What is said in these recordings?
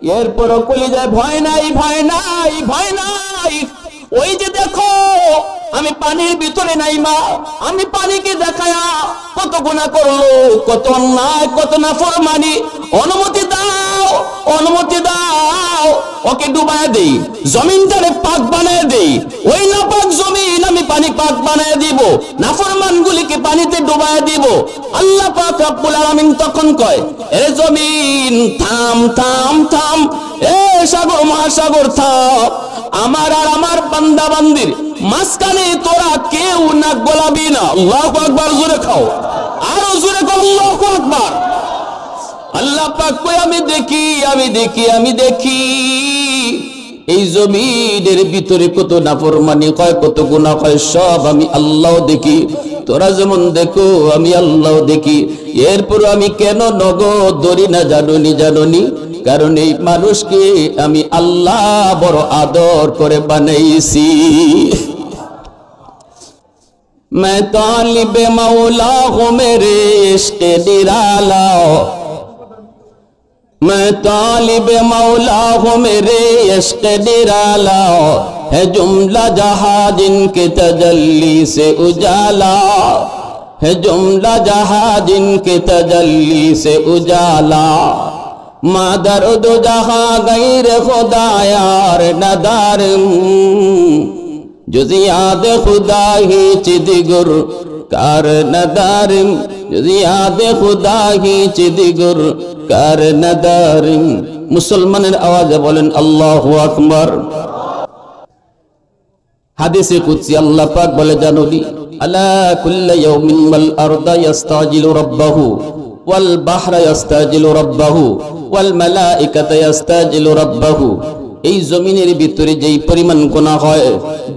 এরপরও কলিজায় ভয় নাই, ভয় নাই, ভয় নাই। ওই যে দেখো আমি পানির ভিতরে নাই মা, আমি পানিকে দেখায়া কত গুনাহ করলো, কত অন্যায়, কত নাফরমানি। অনুমতি দাও, অনুমতি দাও, ওকে ডুবায় দেই, জমিনটারে পাক বানায় দেই। ওই নাপাক জমিন আমি পানি পাক বানায় দিব, নাফরমান গুলিকে পানিতে ডুবায় দিব। আল্লাহ পাক রব্বুল আলামিন তখন কয়, এ জমিন থাম থাম থাম, এ সাগর মহাসাগর থাম। আমার আর আমার বান্দা বান্দির মাঝখানে তোরা কেউ নাক গলাবি না। আল্লাহু আকবার, জোরে খাও, আরো জোরে খাও, আল্লাহু আকবার। আল্লাহ পাক কয়, আমি দেখি, আমি দেখি, আমি দেখি এই জমিনের ভিতরে কত নাফরমানি হয়, কত গুনাহ হয়, সব আমি আল্লাহ দেখি। তোরা যেমন দেখো আমি আল্লাহ দেখি। এরপর আমি কেন নগদ ধরি না জানুনি, জানুনি? কারণ এই মানুষকে আমি আল্লাহ বড় আদর করে বানাইছি। मैं तालिब मौला हूँ मेरे इश्क़ निराला, मैं तालिब मौला हूँ मेरे इश्क़ निराला, है जुमला जहाँ जिनके तजल्ली से उजाला, है जुमला जहाँ जिनके तजल्ली से उजाला। मादर दो जहाँ गैर खुदा यार नदार, जुज़ियाद खुदा ही चिदिगुर कार नदारिम, जुज़ियाद खुदा ही चिदिगुर कार नदारिम। मुसलमाনের আওয়াজে বলেন আল্লাহু আকবার। হাদিসে কুদসি আল্লাহ পাক বলে, জানুনি আলা কুল্লি ইয়াউমিন ওয়াল আরদা ইস্তাজিলু রাব্বাহু ওয়াল বাহরা ইস্তাজিলু রাব্বাহু ওয়াল মালাইকাতু ইস্তাজিলু রাব্বাহু। এই জমিনের ভিতরে যেই পরিমাণ গুনাহ হয়,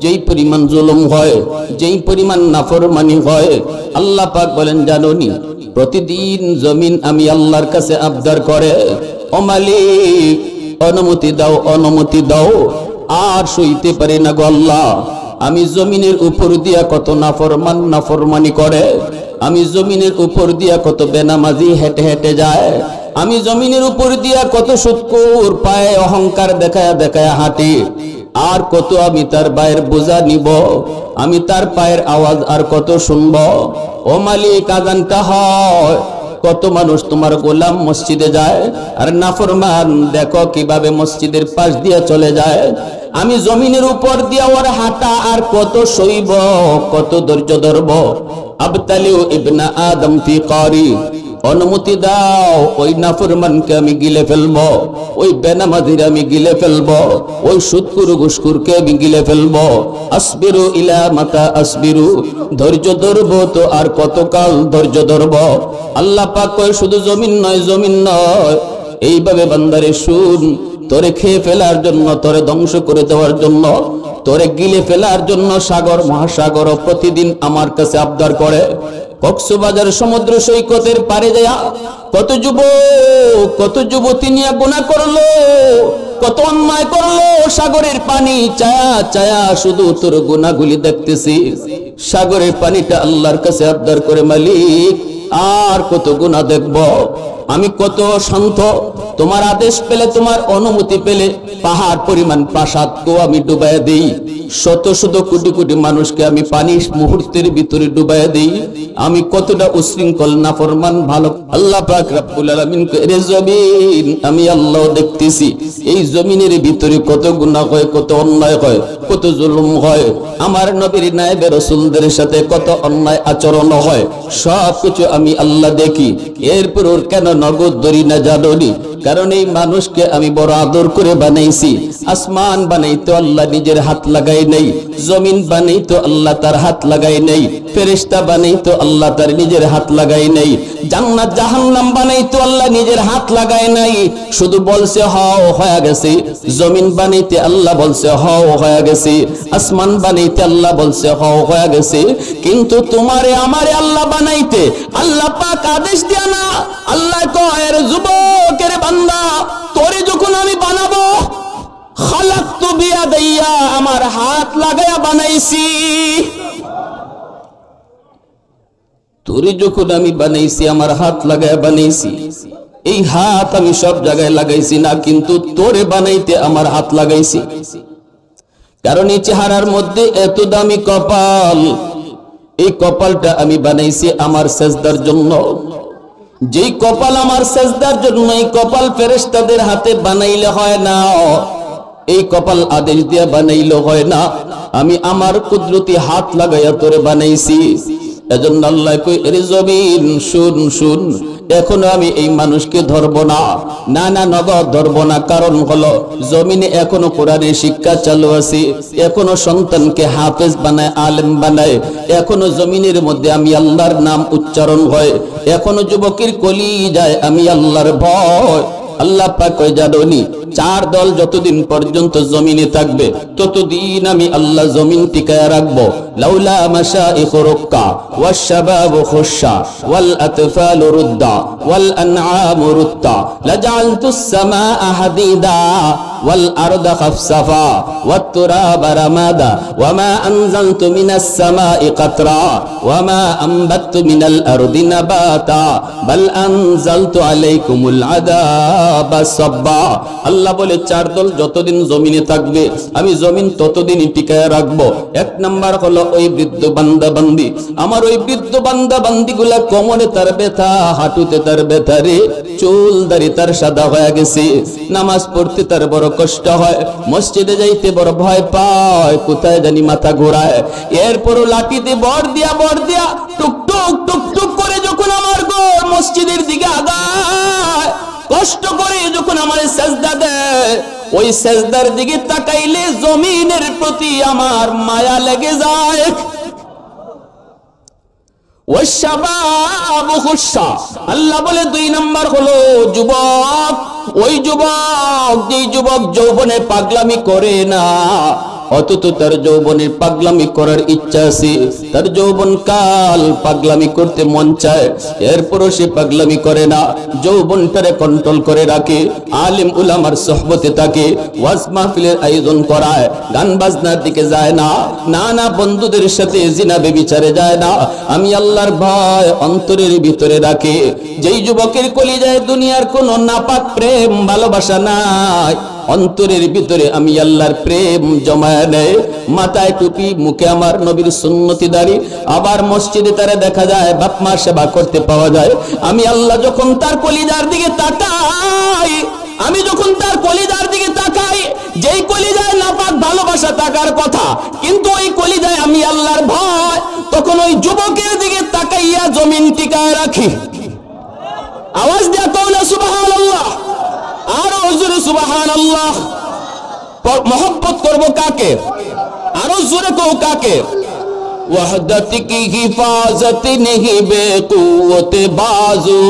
যেই পরিমাণ জুলুম হয়, যেই পরিমাণ নাফরমানি হয়, আল্লাহ পাক বলেন, জানোনি প্রতিদিন জমিন আমি আল্লাহর কাছে আবদার করে, ও মালিক অনুমতি দাও, অনুমতি দাও, আর সইতে পারি না গো আল্লাহ। আমি জমিনের উপর দিয়া কত নাফরমান নাফরমানি করে, আমি জমিনের উপর দিয়া কত বেনামাজি হেঁটে হেঁটে যায়, আমি জমিনের উপর দিয়া কত সুৎকুর পায়ে অহংকার দেখায়া দেখায়া হাঁটি, আর কত আমি তার পায়ের বোঝা নিব, আমি তার পায়ের আওয়াজ আর কত শুনব। ও মালিক আযানটা হয়, কত মানুষ তোমার গোলাম মসজিদে যায়, আর নাফরমান দেখো কিভাবে মসজিদের পাশ দিয়া চলে যায়। আমি জমিনের উপর দিয়া ওর হাঁটা আর কত সইব, কত ধৈর্য ধরব। আবতালিউ ইবনা আদম ফি কারি, অনুমতি দাও ওই নাফরমানকে আমি গিলে ফেলবো, ওই বেনামাজির আমি গিলে ফেলবো, ওই সুৎকুর ঘুষখুরকে আমি গিলে ফেলবো। আসবিরু ইলা মাতা আসবিরু, ধৈর্য ধরবো তো আর কতকাল ধৈর্য ধরবো। আল্লাহ পাক কয়, শুধু জমিন নয়, জমিন নয়, এইভাবে বান্দারে শুন, তোরে খেয়ে ফেলার জন্য, তোরে ধ্বংস করে দেওয়ার জন্য, তোরে গিলে ফেলার জন্য সাগর মহাসাগর প্রতিদিন আমার কাছে আবদার করে। কক্সবাজার সমুদ্র সৈকতের পারে যায় কত যুবক, কত যুবতী নিয়ে গুনাহ করলো, কত অন্যায় করলো, সাগরের পানি চায়া চায়া শুধু তোর গুনাহগুলি দেখতেছি। সাগরের পানিটা আল্লাহর কাছে আবদার করে, মালিক আর কত গুনাহ দেখব, আমি কত শান্ত, তোমার আদেশ পেলে, তোমার অনুমতি পেলে পাহাড় পরিমাণ প্রাসাদকেও আমি ডুবাইয়া দেই, শত শত কোটি কোটি মানুষকে আমি পানি মুহূর্তের ভিতরে ডুবাইয়া দেই। আমি কতটা উশৃঙ্খল নাফরমান ভালো। আল্লাহ পাক রব্বুল আলামিন এর জমিন আমি আল্লাহ দেখতেছি, এই জমিনের ভিতরে কত গুনাহ হয়, কত অন্যায় হয়, কত জুলুম হয়, আমার নবীর নায়েবে রাসূলদের সাথে কত অন্যায় আচরণ হয়, সব কিছু আমি আল্লাহ দেখি। এরপর ওর কেন নগদ ধরি না জানোনি? কারণ এই মানুষকে আমি বড় আদর করে বানাইছি। আসমান বানাইতো আল্লাহ নিজের হাত লাগাই নাই, জমিন বানাইতো আল্লাহ তার হাত লাগাই নাই, ফেরেশতা বানাইতো আল্লাহ তার নিজের হাত লাগাই নাই, জান্নাত জাহান্নাম বানাইতো আল্লাহ নিজের হাত লাগাই নাই, শুধু বলছে হও হয়ে গেছে। জমিন বানাইতে আল্লাহ বলছে হও হয়ে গেছে, আসমান বানাইতে আল্লাহ বলছে হও হয়ে গেছে। কিন্তু তোমারে আমারে আল্লাহ বানাইতে আল্লাহ পাক আদেশ দেয়া না। আল্লাহ কয়, যুবকের বান্দা, তোরে যখন আমি বানাবো, খালাকতু বিয়াদাইয়া, আমার হাত লাগায়া বানাইছি। তোরে যখন আমি বানাইছি, আমার হাত লাগায়া বানাইছি। এই হাত আমি সব জায়গায় লাগাইছি না, কিন্তু তোরে বানাইতে আমার হাত লাগাইছি। কারণ এই চেহারার মধ্যে এত দামি কপাল, এই কপালটা আমি বানাইছি আমার সেজদার জন্য। যেই কপাল আমার সেজদার জন্য, এই কপাল ফেরেশতাদের হাতে বানাইলে হয় না, এই কপাল আদেশ দিয়া বানাইলে হয় না, আমি আমার কুদরতি হাত লাগাইয়া তোরে বানাইছি। এজন্য আল্লাহ কই, এরে জমিন শুন শুন, এখনো আমি এই মানুষকে ধরবো না, না না নগদ ধরবো না। কারণ হলো জমিনে এখনো কোরআনের শিক্ষা চালু আছে, এখনো সন্তানকে হাফেজ বানায়, আলেম বানায়, এখনো জমিনের মধ্যে আমি আল্লাহর নাম উচ্চারণ হয়, এখনো যুবকের কলি যায় আমি আল্লাহর ভয়। আল্লাহ পাক কয়, জানোনি চার দল যতদিন পর্যন্ত জমিনে থাকবে ততদিন আমি আল্লাহ জমিন টিকায় রাখবো। লাউলা মাশাইখ রুক্কা ওয়াশ শাবাব খুশা ওয়াল আতফাল রুদ্দা ওয়াল আনআম রুত্তা লাজআলতুস সামাআ হাদিদা ওয়াল আরদা খাফসাফা ওয়াত তুরাবা রামাদা ওয়ামা আনজালতু মিনাস সামাই কাতরা ওয়ামা আনবাততু মিনাল আরদি নাবাতা বাল আনজালতু আলাইকুমুল আযাবা সাব্বা। আল্লাহ বলে চার দল যতদিন জমিনে থাকবে আমি জমিন ততদিনই টিকায় রাখবো। এক নাম্বার হলো ওই বৃদ্ধ বান্দা বান্দি, আমার ওই বৃদ্ধ বান্দা বান্দি গুলা কোমরে তার ব্যথা, হাঁটুতে তার ব্যথা রে, চুল দাড়ি তার সাদা হয়ে গেছে, নামাজ পড়তে তার বড় কষ্ট হয়, মসজিদে যাইতে বড় ভয় পায়, কোথায় জানি মাথা ঘোরায়, এরপরও লাঠিতে বর দিয়া টুকটুক টুকটুক করে যখন আমার গোর মসজিদের দিকে আগায়, কষ্ট করে যখন আমার সেজদা দেয়, ওই সেজদার দিকে তাকাইলে জমিনের প্রতি আমার মায়া লেগে যায়। আল্লাহ বলে দুই নাম্বার হলো যুবক, ওই যুবক যেই যুবক যৌবনে পাগলামি করে না, অথচ তার যৌবনের পাগলামি করার ইচ্ছা আছে, তার যৌবন কাল পাগলামি করতে মন চায়, এরপরও সে পাগলামি করে না, যৌবনটারে কন্ট্রোল করে রাখে, আলেম উলামার সোহবতে থাকে, ওয়াজ মাহফিলের আয়োজন করায়, গান বাজনার দিকে যায় না, নানা বন্ধুদের সাথে জিনা বেবিচারে যায় না, আমি আল্লাহর ভয় অন্তরের ভিতরে রাখে। যেই যুবকের কলিজায় দুনিয়ার কোনো নাপাক প্রেম ভালোবাসা নাই, অন্তরের ভিতরে আমি আল্লাহর প্রেম জমায় নেয়, মাথায় টুপি, মুখে আমার নবীর সুন্নতি দাড়ি, আবার মসজিদে তারা দেখা যায় বাপ মা সেবা করতে পাওয়া যায়। আমি আল্লাহ যখন তার কলিজার দিকে তাকাই, আমি যখন তার কলিজার দিকে তাকাই, যেই কলিজায় নাপাক ভালোবাসা থাকার কথা, কিন্তু ওই কলিজায় আমি আল্লাহর ভয়, তখন ওই যুবকের দিকে তাকাইয়া জমিন টিকায় রাখি। আওয়াজ দিয়া কওনা সুবহানাল্লাহ, আরো জোরে সুবহানাল্লাহ। মোহব্বত করব কাকে? আরো জোরে কও কাকে? ওয়াহদত কি হিফাজত নেহি বেকুওত বাজু,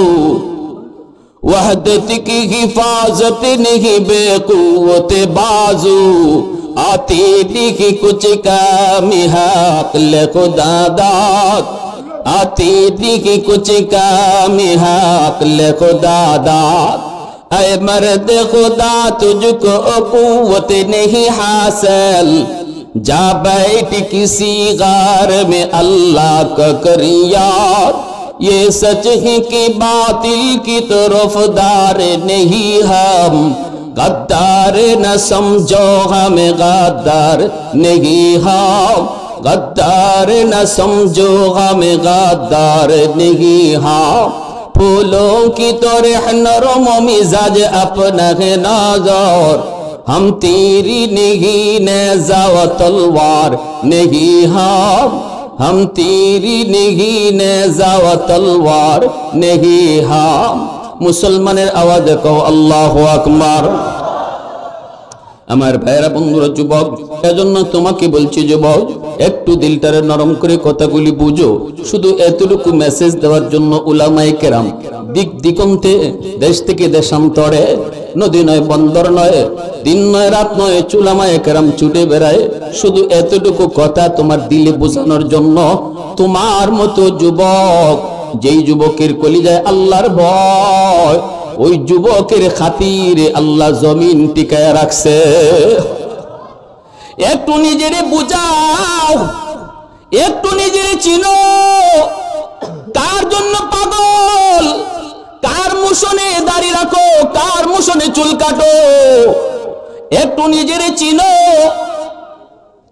ওয়াহদত কি হিফাজত নেহি বেকুওত বাজু, आती दिखी कुछ कामी हक ले खुदा दाद, आती दिखी कुछ कामी हक ले खुदा दाद। ऐ मर्द खुदा तुझको कुव्वत नहीं हासिल, जा बैठ किसी गार में अल्लाह का करियात, ये सच है कि बातिल की तरफदार नहीं हम, गद्दार न समझो हमें गद्दार नहीं हम, गद्दार न समझो हमें गद्दार नहीं हम। फूलों की तरह नरम मिजाज अपना है नाज़र, हम तेरी नहीं नेज़ा व तलवार नहीं हम तेरी नहीं नेज़ा व तलवार नहीं हम। মুসলমানের আওয়াজে কও আল্লাহু আকবার। আমার ভাইরা বন্ধুরা যুবক, এজন্য তোমাকে বলছি যুবক, একটু দিলটারে নরম করে কথাগুলি বুঝো। শুধু এতটুকু মেসেজ দেওয়ার জন্য উলামায়ে কেরাম দিক দিগন্তে, দেশ থেকে দেশান্তরে, নদী নয় বন্দর নয়, দিন নয় রাত নয়, উলামায়ে কেরাম ছুটে বেড়ায় শুধু এতটুকু কথা তোমার দিলে বোঝানোর জন্য। তোমার মতো যুবক, যেই যুবকের কলিজায় আল্লাহর ভয়, ওই যুবকের খাতিরে আল্লাহ জমিন টিকায় রাখছে। একটু নিজেরে বুঝাও, একটু নিজেরে চিনো, কার জন্য পাগল, কার মুষনে দাড়ি রাখো, কার মুষনে চুল কাটো, একটু নিজেরে চিনো।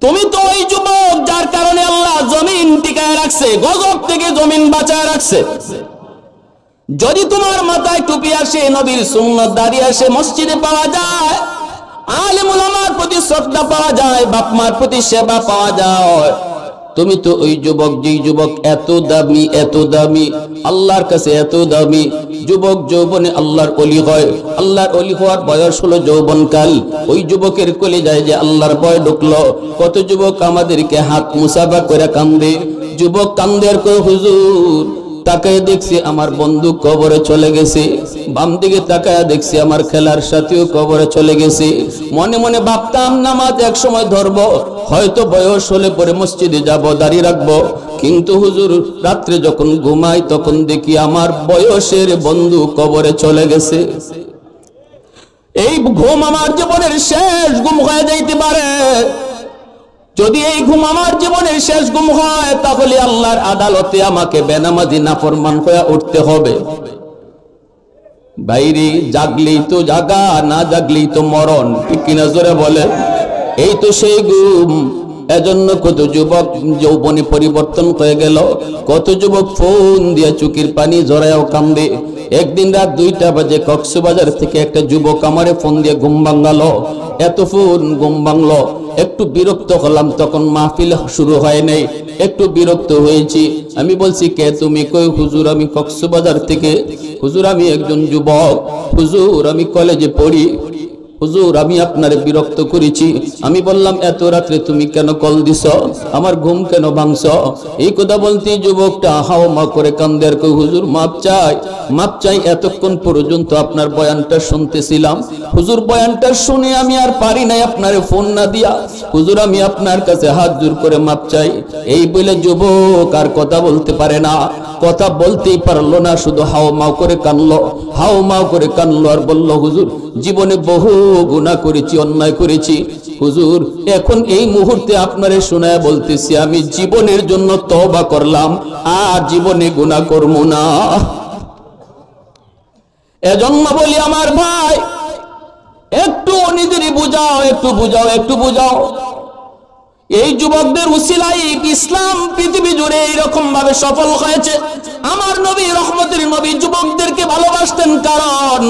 তুমি তো ওই যুবক যার কারণে আল্লাহ জমিন টিকায় রাখছে, গজব থেকে জমিন বাঁচায় রাখছে। যদি তোমার মাথায় টুপি আসে, নবীর সুন্নাত দাঁড়িয়ে আসে, মসজিদে পাওয়া যায়, আলেম উলামার প্রতি শ্রদ্ধা পাওয়া যায়, বাপ মার প্রতি সেবা পাওয়া যায়, তুমি তো ওই যুবক, যেই যুবক এত দামি, এত দামি, আল্লাহর কাছে এত দামি। যুবক যৌবনে আল্লাহর ওলি হয়, আল্লাহর ওলি হওয়ার বয়স হলো যৌবনকাল। ওই যুবকের কোলে যায় যে আল্লাহর ভয় ঢুকলো। কত যুবক আমাদেরকে হাত মুসাফা করে কান্দে, যুবক কান্দের কই হুজুর তাকায় দেখছি আমার বন্ধু কবরে চলে গেছে, বাম দিকে তাকায় দেখছি আমার খেলার সাথীও কবরে চলে গেছে। মনে মনে ভাবতাম নামাজ এক সময় ধরবো, হয়তো বয়স হলে পরে মসজিদে যাব, দাঁড়িয়ে রাখবো, কিন্তু হুজুর রাত্রে যখন ঘুমাই তখন দেখি আমার বয়সের বন্ধু কবরে চলে গেছে। এই ঘুম আমার জীবনের শেষ ঘুম হয়ে যাইতে পারে। যদি এই ঘুম আমার জীবনের শেষ ঘুম হয়, তাহলে আল্লাহর আদালতে আমাকে বেনামাজি নাফরমান হয়ে উঠতে হবে। বাইরে জাগলেই তো জাগা, না জাগলেই তো মরণ, ঠিক কিনা জোরে বলে? এই তো সেই ঘুম। এজন্য কত যুবক যৌবনে পরিবর্তন হয়ে গেল, কত যুবক ফোন দিয়ে চোখের পানি জড়ায়ও কান্দে। একদিন রাত 2টা বাজে কক্সবাজার থেকে একটা যুবক আমারে ফোন দিয়ে ঘুম ভাঙালো। এত ফোন ঘুম ভাঙলো, একটু বিরক্ত হলাম, তখন মাহফিল শুরু হয় নাই, একটু বিরক্ত হয়েছি। আমি বলছি কে তুমি? কই হুজুর আমি কক্সবাজার থেকে। হুজুর আমি একজন যুবক, হুজুর আমি কলেজে পড়ি, হুজুর আমি আপনারে বিরক্ত করেছি। আমি বললাম এত রাত্রে তুমি কেন কল দিছ, আমার ঘুম কেন ভাঙছ? এই কথা বলতে যুবকটা হাও মা করে কান্দে আর কই হুজুর মাপ চাই, মাপ চাই, এতক্ষণ পর্যন্ত আপনার বয়ানটা শুনতেছিলাম, হুজুর বয়ানটা শুনে আমি আর পারি নাই আপনারে ফোন না দিয়া, হুজুর আমি আপনার কাছে হাত জোর করে মাপ চাই। এই বলে যুবক আর কথা বলতে পারে না, কথা বলতেই পারলো না, শুধু হাও মাও করে কানলো, হাও মাও করে কানলো আর বলল হুজুর জীবনে বহু গুনাহ করেছি, অন্যায় করেছি, হুজুর এখন এই মুহূর্তে আপনারে শোনায় বলতেছি আমি জীবনের জন্য তওবা করলাম, আর জীবনে গুনাহ করব না। এজন্য বলি আমার ভাই, একটু নিজেরই বুঝাও, একটু বুঝাও, একটু বুঝাও। এই যুবকদের উসিলায় ইসলাম পৃথিবী জুড়ে এরকম ভাবে সফল হয়েছে। আমার নবী রহমতের নবী যুবকদেরকে ভালোবাসতেন, কারণ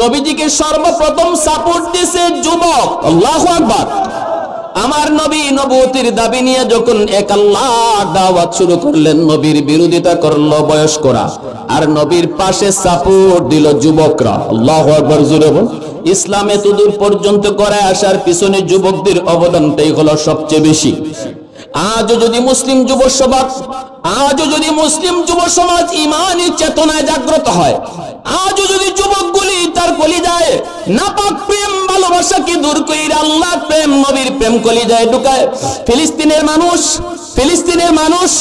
নবীজিকে সর্বপ্রথম সাপোর্ট দিয়েছে যুবক। আল্লাহু আকবার। আমার নবী নবুয়তের দাবি নিয়ে যখন এক আল্লাহর দাওয়াত শুরু করলেন, নবীর বিরোধিতা করলো বয়স্করা, আর নবীর পাশে সাপোর্ট দিল যুবকরা। আল্লাহু আকবার জোরে বল। ইসলাম এতদূর পর্যন্ত করে আসার পিছনে যুবকদের অবদানটাই হলো সবচেয়ে বেশি। আজও যদি মুসলিম যুব সমাজ, আজও যদি মুসলিম যুব সমাজ ইমানি চেতনায় জাগ্রত হয়, আজও যদি যুবকগুলি তার কলিজায় নাপাক প্রেম ভালোবাসাকে দূর কইরা আল্লাহর প্রেম নবীর প্রেম কলিজায় ঢুকায়। ফিলিস্তিনের মানুষ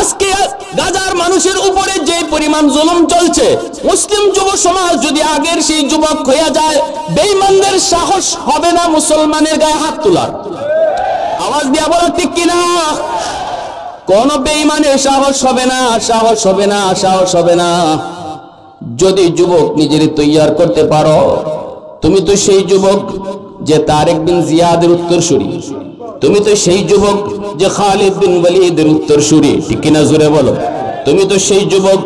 আজকে গাজার মানুষের উপরে যে পরিমাণ জুলুম চলছে, মুসলিম যুব সমাজ যদি আগের সেই যুবক হয়ে যায়, বেঈমানদের সাহস হবে না মুসলমানের গায়ে হাত তোলার। আওয়াজ দিয়া বলো ঠিক কিনা? কোন বেঈমানের সাহস হবে না, সাহস হবে না, সাহস হবে না। যদি যুবক নিজের তৈয়ার করতে পারো, তুমি তো সেই যুবক যে তারেক বিন জিয়াদের উত্তরসূরি, তুমি তো সেই যুবক যে খালিদ বিন ওয়ালিদের উত্তরসূরি, ঠিক কিনা জোরে বলো? তুমি তো সেই যুবক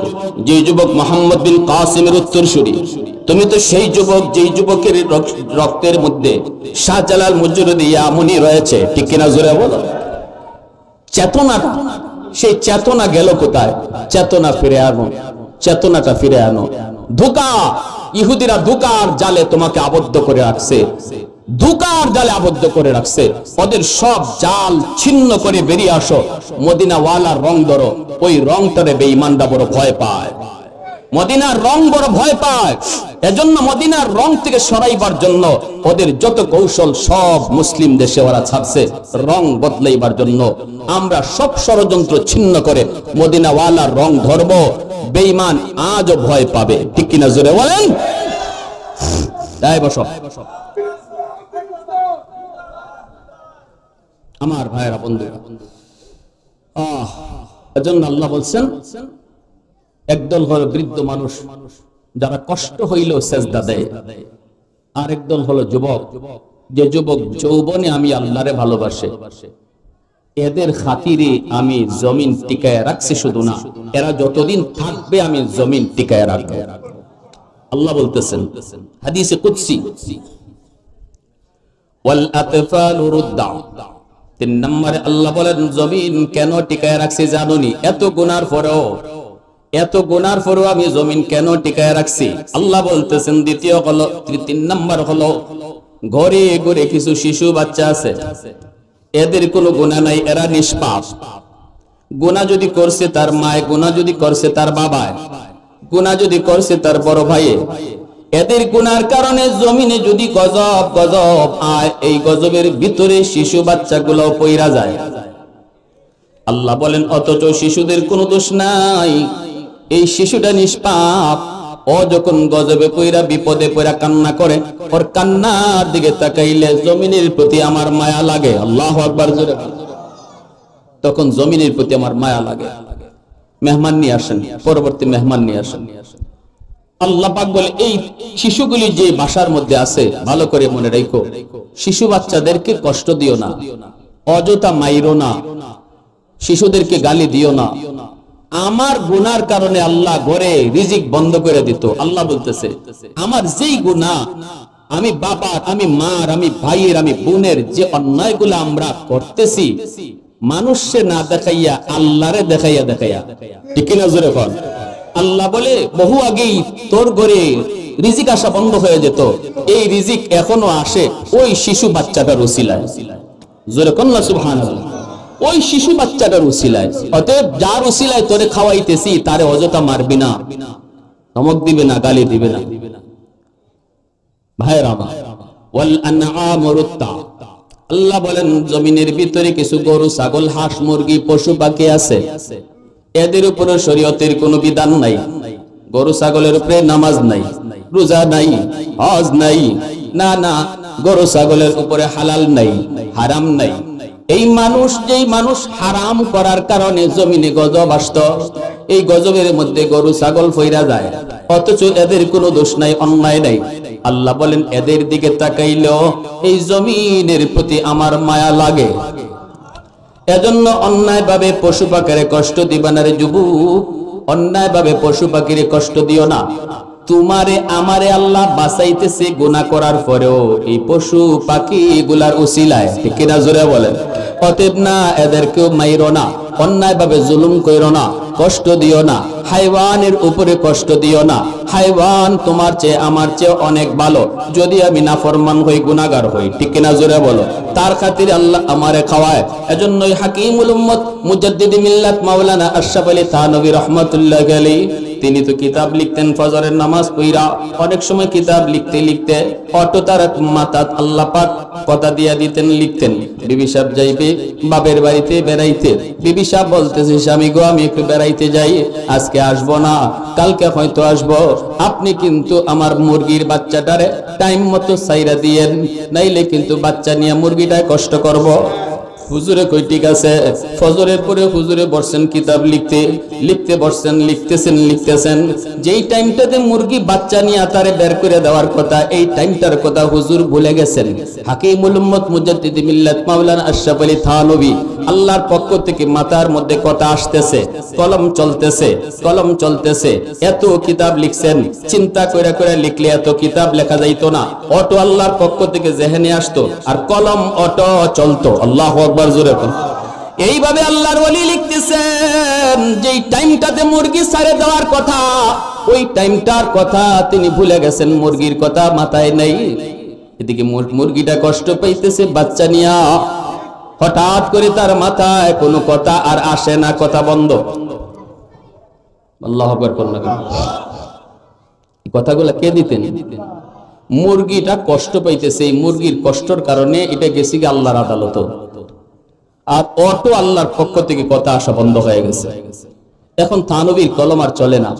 যে যুবক মোহাম্মদ বিন কাসিমের উত্তরসূরি, তুমি তো সেই যুবক যেই যুবকের রক্তের মধ্যে শাহজালাল মুজাদ্দিদ ইয়ামনি রয়েছে, ঠিক কিনা জোরে বলো? চেতনাটা, সেই চেতনা গেল কোথায়? চেতনা ফিরে আনো, চেতনাটা ফিরে আনো। ধোঁকা, ইহুদিরা ধোঁকার জালে তোমাকে আবদ্ধ করে রাখছে, ধোঁকার জালে আবদ্ধ করে রাখছে। ওদের সব জাল ছিন্ন করে বেরিয়ে আসো, মদিনা ওয়ালার রং ধরো। ওই রংটারে বেঈমানরা বড় ভয় পায়, মদিনার রং বড় ভয় পায়। এজন্য মদিনার রং থেকে সরাইবার জন্য ওদের যত কৌশল সব মুসলিম দেশে ওরা ছাড়ছে রং বদলাইবার জন্য। আমরা সব ষড়যন্ত্র ছিন্ন করে মদিনা ওয়ালার রং ধরব, বেঈমান আজও ভয় পাবে, ঠিক কিনা জোরে বলেন? তাই বসো আমার ভাইরা, বন্ধুরা। এজন্য আল্লাহ বলছেন একদল হলো বৃদ্ধ মানুষ, যারা কষ্ট হইলেও সেজদা দেয়। আরেক দল হলো যুবক, যে যুবক যৌবনে আমি আল্লাহরে ভালোবাসে, এদের খাতিরে আমি জমিন টিকায় রাখছি। শুধু না, এরা যতদিন থাকবে আমি জমিন টিকায় রাখবো। আল্লাহ বলতেছেন হাদিসে কুদসি, ওয়াল আতফালু রুদ্দা। 3 নম্বরে আল্লাহ বলেন জমিন কেন টিকায় রাখছি জানোনি? এত গুনার পরেও আমি জমিন কেন টিকায় রাখছি? আল্লাহ বলতেছেন দ্বিতীয় হলো, 3 নম্বর হলো, ঘরে ঘরে কিছু শিশু বাচ্চা আছে, এদের কোনো গুনাহ নাই, এরা নিষ্পাপ। গুনাহ যদি করছে তার মায়, গুনাহ যদি করছে তার বাবায়, গুনাহ যদি করছে তার বড় ভাইয়ে, এদের গুনার কারণে জমিনে যদি গজব আয়, এই গজবের ভিতরে শিশু বাচ্চাগুলো পইরা যায়। আল্লাহ বলেন অথচ শিশুদের কোনো দোষ নাই, এই শিশুটা নিষ্পাপ। ও যখন গজবে পইরা বিপদে পইরা কান্না করে, ওর কান্নার দিকে তাকাইলে জমিনের প্রতি আমার মায়া লাগে। আল্লাহু আকবার জোরে। তখন জমিনের প্রতি আমার মায়া লাগে। মেহমান নিয়ে আসেন, পরবর্তী মেহমান নিয়ে আসেন। আল্লাহ পাক বলে এই শিশুগুলি যে বাসার মধ্যে আছে, ভালো করে মনে রাখো, শিশু বাচ্চাদেরকে কষ্ট দিও না, অযথা মাইরো না, শিশুদেরকে গালি দিও না। আমার গুনার কারণে আল্লাহ ঘরে রিজিক বন্ধ করে দিত। আল্লাহ বলতেছে আমার যেই গুনাহ, আমি বাবার, আমি মার, আমি ভাইয়ের, আমি বোনের যে অন্যায়গুলো আমরা করতেছি, মানুষে না দেখাইয়া আল্লাহরে দেখাইয়া ঠিক না জোরে বল। আল্লাহ বলে বহু আগেই তোর ঘরে রিজিক আসা বন্ধ হয়ে যেত, এই রিজিক এখনো আসে ওই শিশু বাচ্চাটার উসিলায়। জোরে কোন না সুবহানাল্লাহ। ওই শিশু বাচ্চাটার উসিলায়। অতএব যার উসিলায় তোরে খাওয়াইতেছি তারে অযথা মারবি না, ধমক দিবে না, গালি দিবে না। ভাইরা আমার, ওয়াল আনআমু রুত্তা। আল্লাহ বলেন জমিনের ভিতরে কিছু গরু, ছাগল, হাঁস, মুরগি, পশু পাখি আছে, এদের উপরে শরীয়তের কোনো বিধান নাই। গরু ছাগলের উপরে নামাজ নাই, রোজা নাই, হজ নাই, না, গরু ছাগলের উপরে হালাল নাই, হারাম নাই। এই মানুষ, যেই মানুষ হারাম করার কারণে জমিনে গজব আসতো, এই গজবের মধ্যে গরু ছাগল ফইরা যায়, অথচ এদের কোনো দোষ নাই, অন্যায় নাই। আল্লাহ বলেন এদের দিকে তাকাইলেও এই জমিনের প্রতি আমার মায়া লাগে। এজন্য অন্যায় ভাবে পশু পাখিরে কষ্ট দিবা না রে যুবক, অন্যায় ভাবে পশু পাখিরে কষ্ট দিও না। তোমারে আমারে আল্লাহ বাঁচাইতেছে গুনাহ করার পরেও এই পশু পাখি গুলার উসিলায়, ঠিক না জোরে বলেন। অতএব না, এদেরকেও মাইরো না, অন্যায় ভাবে জুলুম কইরো না, কষ্ট দিও না, হাইওয়ানের উপরে কষ্ট দিও না। হাইওয়ান তোমার চেয়ে আমার চেয়ে অনেক ভালো, যদি আমি নাফরমান হই, গুনাহগার হই, ঠিক না জোরে বলো। তার খাতিরে আল্লাহ আমারে খাওয়ায়। এজন্যই হাকিমুল উম্মত মুজাদ্দিদি মিল্লাত মাওলানা আশরাফ আলী থানভী রাহমাতুল্লাহি আলাইহি, তিনি তো কিতাব লিখতেন ফজরের নামাজ পড়া। অনেক সময় কিতাব লিখতে অটো তার মাথাত আল্লাহ পাক কথা দিয়া দিতেন, লিখতেন। বিবি সাহেব যাইবে বাপের বাড়িতে বেড়াইতে, বিবি সাহেব বলতেছে স্বামী গো আমি একটু বেড়াইতে যাই, আজকে আসবো না, কালকে হয়তো আসবো, আপনি কিন্তু আমার মুরগির বাচ্চাটারে টাইম মতো সাইরা দিয়েন, নাইলে কিন্তু বাচ্চা নিয়ে মুরগিটায় কষ্ট করব। হুজুরে কই ঠিক আছে। ফজরের পরে হুজুরে বসছেন কিতাব লিখতে বসছেন, লিখতেছেন। যেই টাইমটাতে মুরগি বাচ্চা নিয়ে তারে বের করে দেওয়ার কথা, এই টাইমটার কথা হুজুর ভুলে গেছেন। হাকিমুল উম্মত মুজাদ্দিদ মিল্লাত মাওলানা আশরাফ আলী থানভী, আল্লাহর পক্ষ থেকে মাথার মধ্যে কথা আসতেছে, কলম চলতেছে, এত কিতাব লিখছেন। চিন্তা করে লিখলে এত কিতাব লেখা যাইতো না। অটো আল্লাহর পক্ষ থেকে জেহেনে আসতো, আর কলম অটো চলতো। আল্লাহু আকবার জোরে বল। এইভাবে আল্লাহর ওলি লিখতেছেন, যেই টাইমটাতে মুরগি ছেড়ে দেওয়ার কথা, ওই টাইমটার কথা তিনি ভুলে গেছেন, মুরগির কথা মাথায় নেই। এদিকে মুরগিটা কষ্ট পাইতেছে বাচ্চা নিয়া, হঠাৎ করে তার মাথায় কোনো কথা আর আসে না, কথা বন্ধ। আল্লাহু আকবার করলেন। কথাগুলা কে দিতেন? মুরগিটা কষ্ট পাইতেছে, এই মুরগির কষ্টর কারণে এটা গেছে কি আল্লাহর আদালত, আর অটো আল্লাহর পক্ষ থেকে কথা আসা বন্ধ হয়ে গেছে। এখন থানভীর কলম আর চলে না।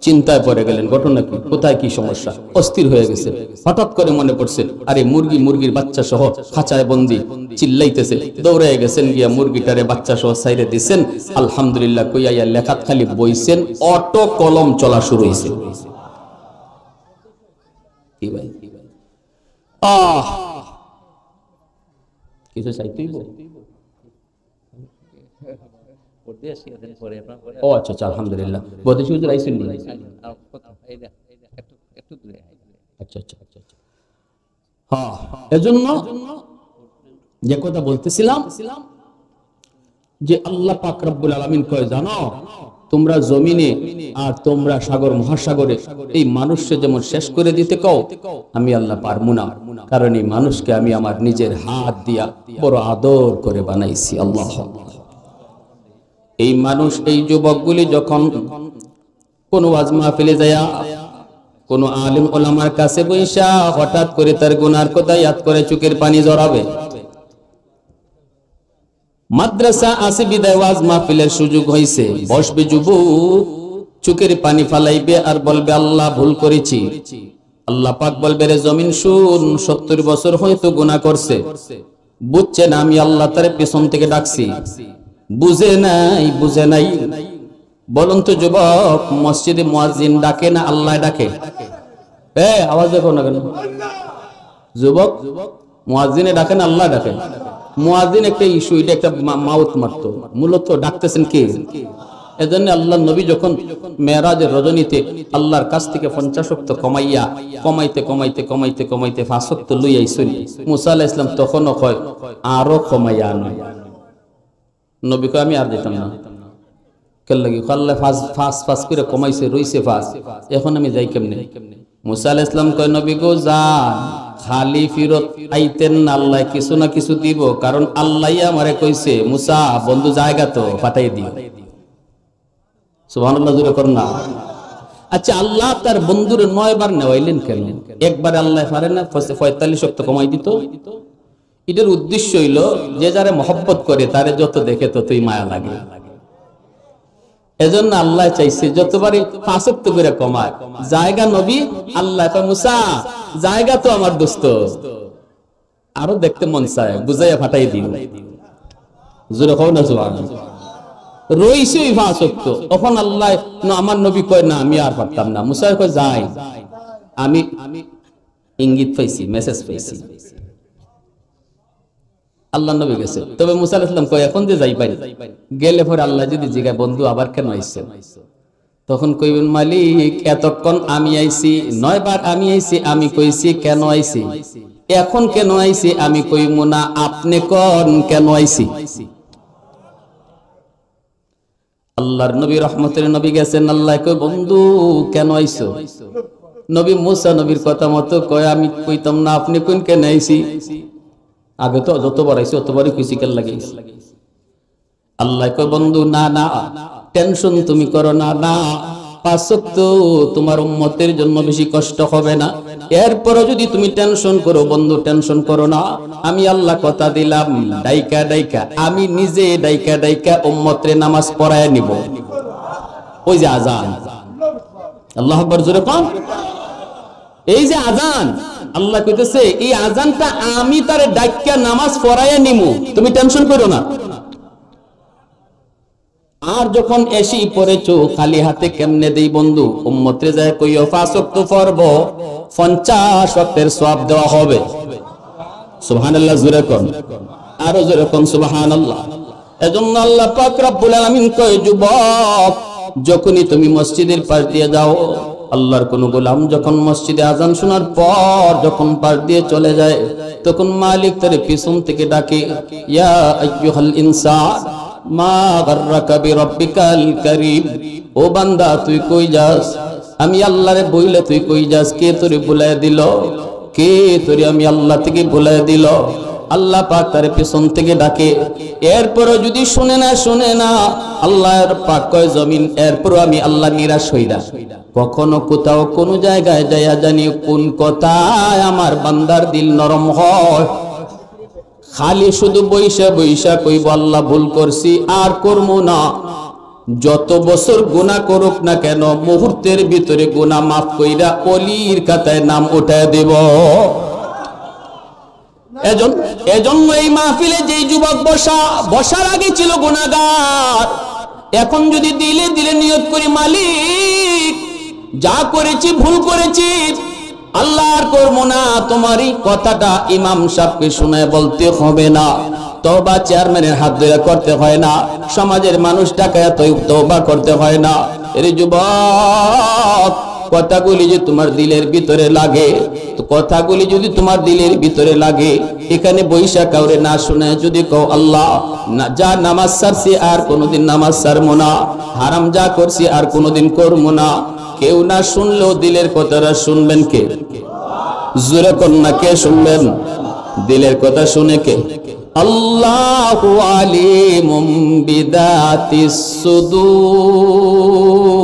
চিন্তায় পড়ে গেলেন, ঘটনা কি, কোথায় কি সমস্যা, অস্থির হয়ে গেছে। হঠাৎ করে মনে পড়ছে, আরে মুরগির বাচ্চা সহ খাঁচায় বন্দি, চিল্লাইতেছে। দৌড়ে গেছেন, গিয়া মুরগিটারে বাচ্চা সহ সাইরে দিছেন। আলহামদুলিল্লাহ কইয়া লেখাত খালি বইছেন, অটো কলম চলা শুরু হয়েছে। কি ভাই কিছু চাইতেই ও আচ্ছা আচ্ছা আলহামদুলিল্লাহ বদেশি হুজুর আইছেন নি আচ্ছা আচ্ছা আচ্ছা হ্যাঁ এজন্য যে কথা বলতেছিলাম যে আল্লাহ পাক রব্বুল আলামিন কয় জানো তোমরা জমিনে আর তোমরা সাগর মহাসাগরে এই মানুষকে যেমন শেষ করে দিতে কও আমি আল্লাহ পারবো না কারণ এই মানুষকে আমি আমার নিজের হাত দিয়া বড় আদর করে বানাইছি আল্লাহ এই মানুষ এই যুবকগুলি যখন কোন ওয়াজ মাহফিলে যায় কোন আলেম ওলামার কাছে বইসা হঠাৎ করে তার গুনার কথা ইয়াদ করে চোখের পানি জড়াবে মাদ্রাসা আছে বিদায় ওয়াজ মাহফিলের সুযোগ হইছে বসবে যুবক চোখের পানি ফালাইবে আর বলবে আল্লাহ ভুল করেছি আল্লাহ পাক বলবে রে জমিন শুন 70 বছর হয়তো গুনাহ করছে বুঝছে না আমি আল্লাহ তার পেছন থেকে ডাকছি বুঝে নাই বলুন তো যুবক মসজিদে মুয়াজ্জিন ডাকে না আল্লাহ ডাকে আওয়াজ দেখো না কেন যুবক মুয়াজ্জিনে ডাকে না আল্লাহ ডাকে মুয়াজ্জিন একটা ইস্যু এটা একটা মাউত মারতো মূলত ডাকতেছেন কে এজন্য আল্লাহর নবী যখন মেরাজের রজনীতে আল্লাহর কাছ থেকে 50 ওয়াক্ত কমাইতে 5 ওয়াক্ত লই আইছেন মুসা আলাইহিস সালাম তখনও কয় আরো কমাইয়া নয় নবী কয় আমি আর দিতাম না কেন লাগি আল্লাহ ফাস করে কমাইছে রইছে ফাস এখন আমি যাই কেমনে মুসা আলাইহিস সালাম কয় নবী গো যান খালি ফিরত আইতেন না আল্লাহ কিছু না কিছু দিব কারণ আল্লাহই আমারে কইছে মুসা বন্ধু জায়গা তো পাঠাই দিও সুবহানাল্লাহ জোরে করুন না আচ্ছা আল্লাহ তার বন্ধুর 9 বার নেওয়াইলেন কেন একবার আল্লাহ পারে না 45 ওয়াক্ত কমাই দিত এটার উদ্দেশ্য হইল যে যারে মহব্বত করে তারে যত দেখে ততই মায়া লাগে এজন্য আল্লাহ চাইছে যতবারই 5 ওয়াক্ত করে কমায় জায়গা নবী আল্লাহ কয় মুসা জায়গা তো আমার দোস্ত আরো দেখতে মন চায় বুঝাইয়া ফাটাই দিও জোরে কও না সুবহানাল্লাহ রইছে ওই 5 ওয়াক্ত তখন আল্লাহ আমার নবী কয় না আমি আর পারতাম না মুসা কয় যাই আমি ইঙ্গিত পাইছি মেসেজ পাইছি আল্লাহ নবী গেছে তবে মুসা আলাইহিস সালাম কয় এখন যে যাই পাই গেলে পরে আল্লাহ যদি জিগায় বন্ধু আবার কেন আইছো তখন কইবেন মালিক এতক্ষণ আমি আইছি 9 বার আমি আইছি আমি কইছি কেন আইছি এখন কেন আইছি আমি কইমু না আপনি কোন কেন আইছি আল্লাহর নবী রহমতের নবী গেছেন আল্লাহ কয় বন্ধু কেন আইছো নবী মুসা নবীর কথা মতো কয় আমি কইতাম না আপনি কোন কেন আইছি আগে তো যতবার আইছি ততবারই খুশি কেন লাগে আল্লাহ কয় বন্ধু না না টেনশন তুমি করো না না 5 ওয়াক্ত তোমার উম্মতের জন্য বেশি কষ্ট হবে না এরপর যদি তুমি টেনশন করো বন্ধু টেনশন করো না আমি আল্লাহ কথা দিলাম ডাইকা আমি নিজে ডাইকা উম্মতের নামাজ পড়ায় নিব ওই যে আজান আল্লাহু আকবার জোরে কোন এই যে আজান আল্লাহ কইতেছে এই আজানটা আমি তারে ডাইকা নামাজ পড়ায় নিমু তুমি টেনশন করো না আর যখন এসি পড়েছো খালি হাতে কেমনে দেই বন্ধু উম্মতে যায় কইও 5 ওয়াক্ত পড়ব 50 ওয়াক্তের সওয়াব দেওয়া হবে সুবহানাল্লাহ জোরে কোন আরো জোরে কোন সুবহানাল্লাহ এজন্য আল্লাহ পাক রব্বুল আলামিন কয় যুবক যখনই তুমি মসজিদের পাশ দিয়ে যাও আল্লাহর কোন গোলাম যখন মসজিদে আজান শোনার পর যখন পাশ দিয়ে চলে যায় তখন মালিক তার পিছন থেকে ডাকে ইয়া আইয়ুহাল ইনসান মা গাররাকা বিরাব্বিকাল কারীম ও বান্দা তুই কই যাস আমি আল্লাহরে বইলে তুই কই যাস কে তোরে বুলায় দিল কে তোরে আমি আল্লাহ থেকে বুলায় দিল আল্লাহ পাক তার পেছন থেকে ডাকে এরপর যদি শুনে না আল্লাহর পাক কয় জমিন এরপর আমি আল্লাহ নিরাশ হই না কখনো কোথাও কোন জায়গায় যাইয়া জানি কোন কথায় আমার বান্দার দিল নরম হয় খালি শুধু বইসা কইব আল্লাহ ভুল করছি আর করব না যত বছর গুনাহ করুক না কেন মুহূর্তের ভিতরে গুনাহ maaf কইরা ওলির খাতায় নাম উঠায় দেব এজন্য এই মাহফিলে যেই যুবক বসার আগে ছিল গুনাহগার এখন যদি দিলে নিয়ত করি মালিক যা করেছি ভুল করেছি আল্লাহ আর করবো না, তোমারই কথাটা ইমাম সাহেবকে শুনে বলতে হবে না, তওবা চেয়ারম্যানের হাত ধরে করতে হয় না, সমাজের মানুষটাকে তওবা করতে হয় না। এর যুবক, কথাগুলি যে তোমার দিলের ভিতরে লাগে, তো কথাগুলি যদি তোমার দিলের ভিতরে লাগে, এখানে বৈশা কাউরে না শুনে যদি কও আল্লাহ না, যা নামাজ ছাড়ছি আর কোনোদিন নামাজ ছাড়বো না, হারাম যা করছি আর কোনোদিন করবো না, কেউ না শুনলেও দিলের কথাটা শুনবেন কে? জোরে কন্যা কে শুনবেন? দিলের কথা শুনে কে? আল্লাহু আলিমুম বিদাতিস সুদূর।